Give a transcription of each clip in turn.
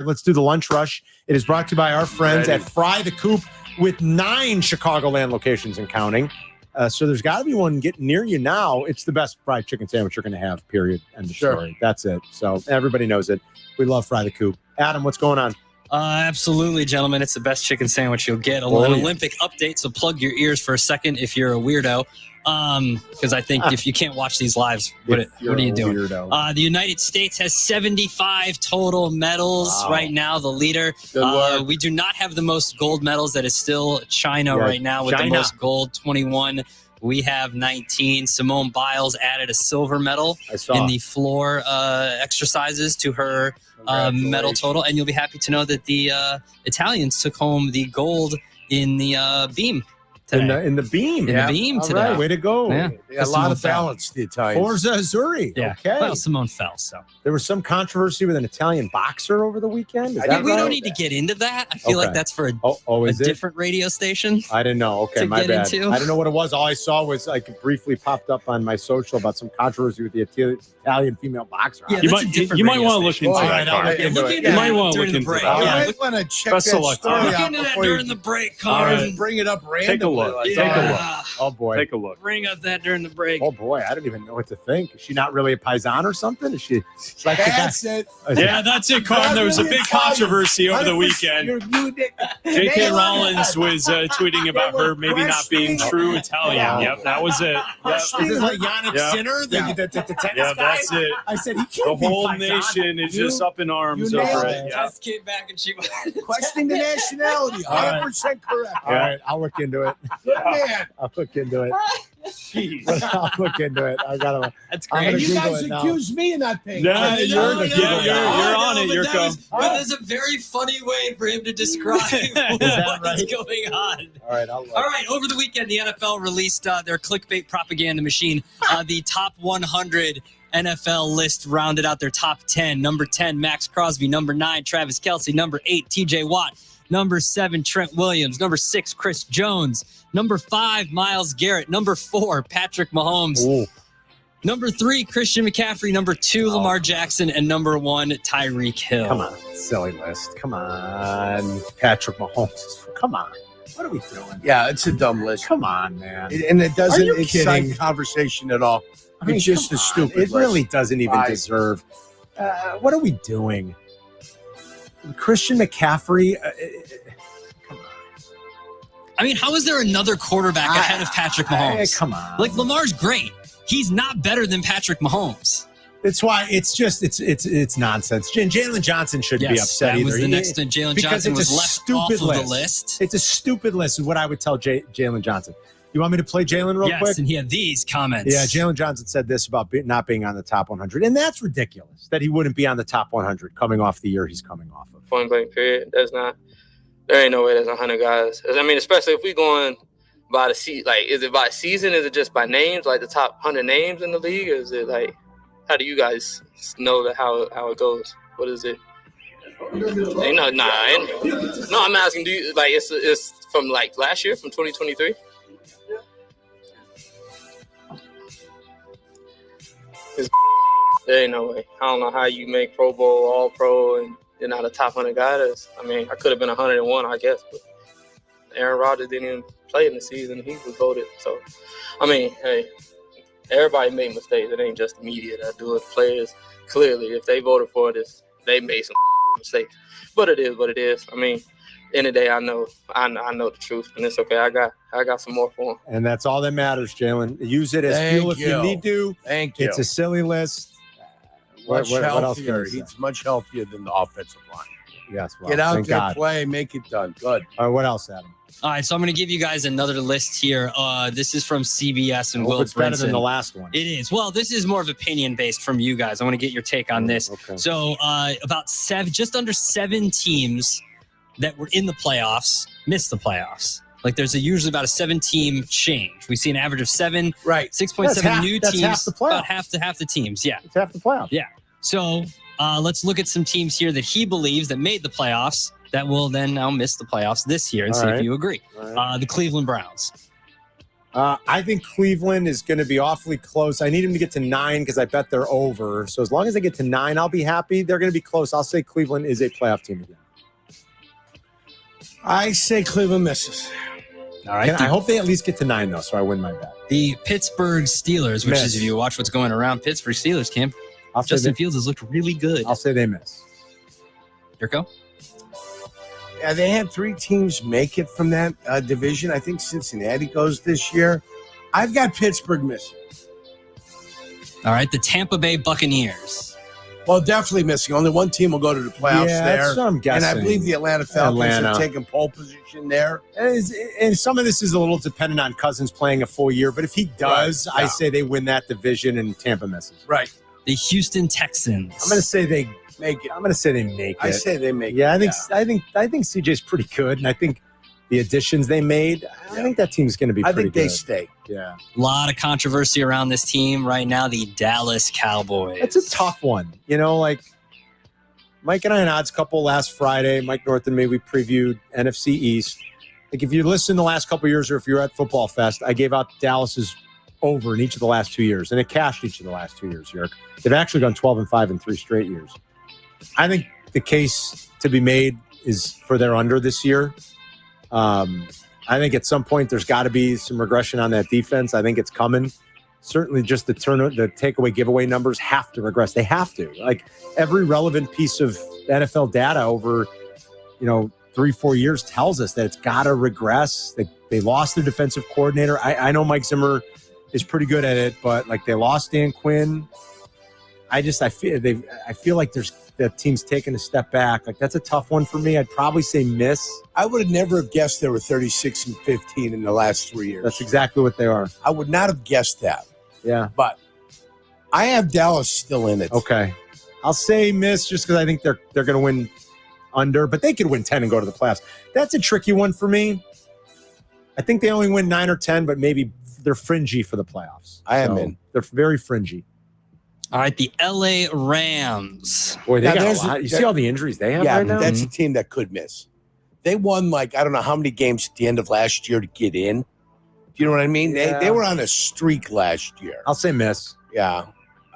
Let's do the lunch rush. It is brought to you by our friends at Fry the Coop with 9 Chicagoland locations and counting. So there's got to be one getting near you now. It's the best fried chicken sandwich you're going to have, period. End of story. That's it. So everybody knows it. We love Fry the Coop. Adam, what's going on? Absolutely, gentlemen. It's the best chicken sandwich you'll get. An Olympic update, so plug your ears for a second if you're a weirdo. Because I think if you can't watch these lives, what are you doing? The United States has 75 total medals right now, the leader. We do not have the most gold medals. That is still China right now with the most gold, 21. We have 19. Simone Biles added a silver medal in the floor exercises to her medal total. And you'll be happy to know that the Italians took home the gold in the beam. In the beam. In the beam today. Right, way to go. Yeah. A lot of balance, the Italians. Forza Azzurri. Yeah. Okay. Well, Simone fell, so. There was some controversy with an Italian boxer over the weekend. We don't need to get into that. I feel like that's for a different radio station. I didn't know. Okay, my bad. I didn't know what it was. All I saw was like briefly popped up on my social about some controversy with the Italian female boxer. Yeah, you might want to look into that. You might want to look into that. You might want to check that story out before during the break, Carmen. Bring it up randomly. Take a look. Take a look. Oh boy. Take a look. Bring up that during the break. Oh boy, I don't even know what to think. Is she not really a paisan or something? Is she like that's it? Yeah, that's it, Carm. There was a big controversy over the weekend. J.K. Rowling was tweeting about her maybe not being true Italian. Yep, that was it. Is this like Yannick Sinner, the tennis guy? That's it. I said he can't The whole nation is just up in arms over it. Yeah. Just came back and she was questioning the nationality. 100% correct. All right, I'll look into it. Good man. I'll look into it. Jeez. I'll look into it. I gotta. That's great. You guys accuse me of not paying. You're on it, Jurko. But there's a very funny way for him to describe what's going on. All right, All right, over the weekend, the NFL released their clickbait propaganda machine. The top 100 NFL list rounded out their top 10. Number 10, Max Crosby. Number 9, Travis Kelce. Number 8, TJ Watt. Number 7, Trent Williams. Number 6, Chris Jones. Number 5, Myles Garrett. Number 4, Patrick Mahomes. Ooh. Number 3, Christian McCaffrey. Number 2, Lamar Jackson. And number 1, Tyreek Hill. Come on, silly list. Come on, Patrick Mahomes. Come on. What are we doing? Yeah, it's a dumb list. Come on, man. And it doesn't excite conversation at all. It's just a stupid list. It really doesn't even deserve. What are we doing? Christian McCaffrey. Come on. I mean, how is there another quarterback ahead of Patrick Mahomes? Come on. Like, Lamar's great. He's not better than Patrick Mahomes. That's why it's just it's nonsense. Jaylon Johnson shouldn't be upset either. That was the next thing. Jaylon Johnson was left off of the list. It's a stupid list is what I would tell Jaylon Johnson. You want me to play Jaylon real quick? Yes, and he had these comments. Yeah, Jaylon Johnson said this about not being on the top 100, and that's ridiculous that he wouldn't be on the top 100 coming off the year he's coming off of. Point blank period. There ain't no way there's 100 guys. I mean, especially if we going by the season. Like, is it by season? Is it just by names? Like the top 100 names in the league? Or is it like, how do you guys know that how it goes? What is it? No, I'm asking. Do you like it's from like last year, from 2023? There ain't no way. I don't know how you make Pro Bowl, All Pro, and you're not a top 100 guy. I mean, I could have been 101, I guess, but Aaron Rodgers didn't even play in the season. He was voted. So, I mean, hey, everybody made mistakes. It ain't just the media that do it. Players, clearly, if they voted for this, they made some mistakes. But it is what it is. I mean, end of the day, I know the truth, and it's okay. I got some more for him. And that's all that matters, Jaylon. Use it as fuel if you need to. Thank you. It's a silly list. What else can He's much healthier than the offensive line. Yes. Well, get out there, play, make it done. Good. All right, what else, Adam? All right, so I'm going to give you guys another list here. This is from CBS and Will it's better than the last one. It is. Well, this is more of opinion-based from you guys. I want to get your take on this. Okay. So just under 7 teams that were in the playoffs missed the playoffs. Like there's usually about a 7-team change. We see an average of 7, right? 6.7 new teams. Half the playoffs. About half the teams. Yeah, it's half the playoffs. Yeah. So let's look at some teams here that he believes that made the playoffs that will then now miss the playoffs this year and see if you agree. Right. The Cleveland Browns. I think Cleveland is going to be awfully close. I need them to get to 9 because I bet they're over. So as long as they get to 9, I'll be happy. They're going to be close. I'll say Cleveland is a playoff team again. I say Cleveland misses. All right. I hope they at least get to 9, though, so I win my bet. The Pittsburgh Steelers, which is, if you watch what's going around Pittsburgh Steelers camp, Justin Fields has looked really good. I'll say they miss. Jurko? Yeah, they had 3 teams make it from that division. I think Cincinnati goes this year. I've got Pittsburgh missing. All right, the Tampa Bay Buccaneers. Well, definitely missing. Only one team will go to the playoffs there. That's what I'm guessing. And I believe the Atlanta Falcons are taking pole position there. And some of this is a little dependent on Cousins playing a full year. But if he does, I say they win that division and Tampa misses. Right. The Houston Texans. I'm going to say they make it. I'm going to say they make it. I say they make it. Yeah, I think CJ's pretty good. And I think the additions they made, I think that team's going to be pretty good. I think they stay. Yeah. A lot of controversy around this team right now, the Dallas Cowboys. It's a tough one. You know, like Mike and I, an odds couple last Friday, Mike North and me, we previewed NFC East. Like if you listen the last couple of years or if you're at Football Fest, I gave out Dallas's over in each of the last 2 years. And it cashed each of the last 2 years, Yerk. They've actually gone 12-5 in 3 straight years. I think the case to be made is for their under this year. I think at some point there's got to be some regression on that defense. I think it's coming. Certainly just the takeaway giveaway numbers have to regress. They have to. Like every relevant piece of NFL data over, 3-4 years tells us that it's got to regress. They lost their defensive coordinator. I know Mike Zimmer is pretty good at it, but like they lost Dan Quinn. I feel like that team's taking a step back. Like that's a tough one for me. I'd probably say miss. I would have never have guessed they were 36-15 in the last 3 years. That's exactly what they are. I would not have guessed that. Yeah. But I have Dallas still in it. Okay. I'll say miss just because I think they're going to win under, but they could win 10 and go to the playoffs. That's a tricky one for me. I think they only win 9 or 10, but maybe they're fringy for the playoffs. I am in. They're very fringy. All right, the LA Rams. Boy, they got a lot. You see all the injuries they have right now? That's a team that could miss. They won I don't know how many games at the end of last year to get in. Do you know what I mean? Yeah. They were on a streak last year. I'll say miss. Yeah.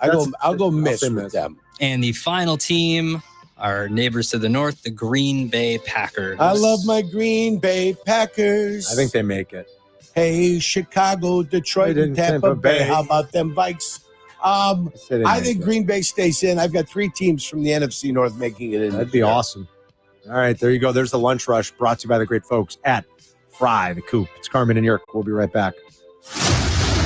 I'll go miss with them. And the final team, our neighbors to the north, the Green Bay Packers. I love my Green Bay Packers. I think they make it. Hey, Chicago, Detroit, and Tampa Bay. How about them Vikes? I think Green Bay stays in. I've got 3 teams from the NFC North making it in. That'd be awesome. All right, there you go. There's the Lunch Rush brought to you by the great folks at Fry the Coop. It's Carmen and Jurko. We'll be right back.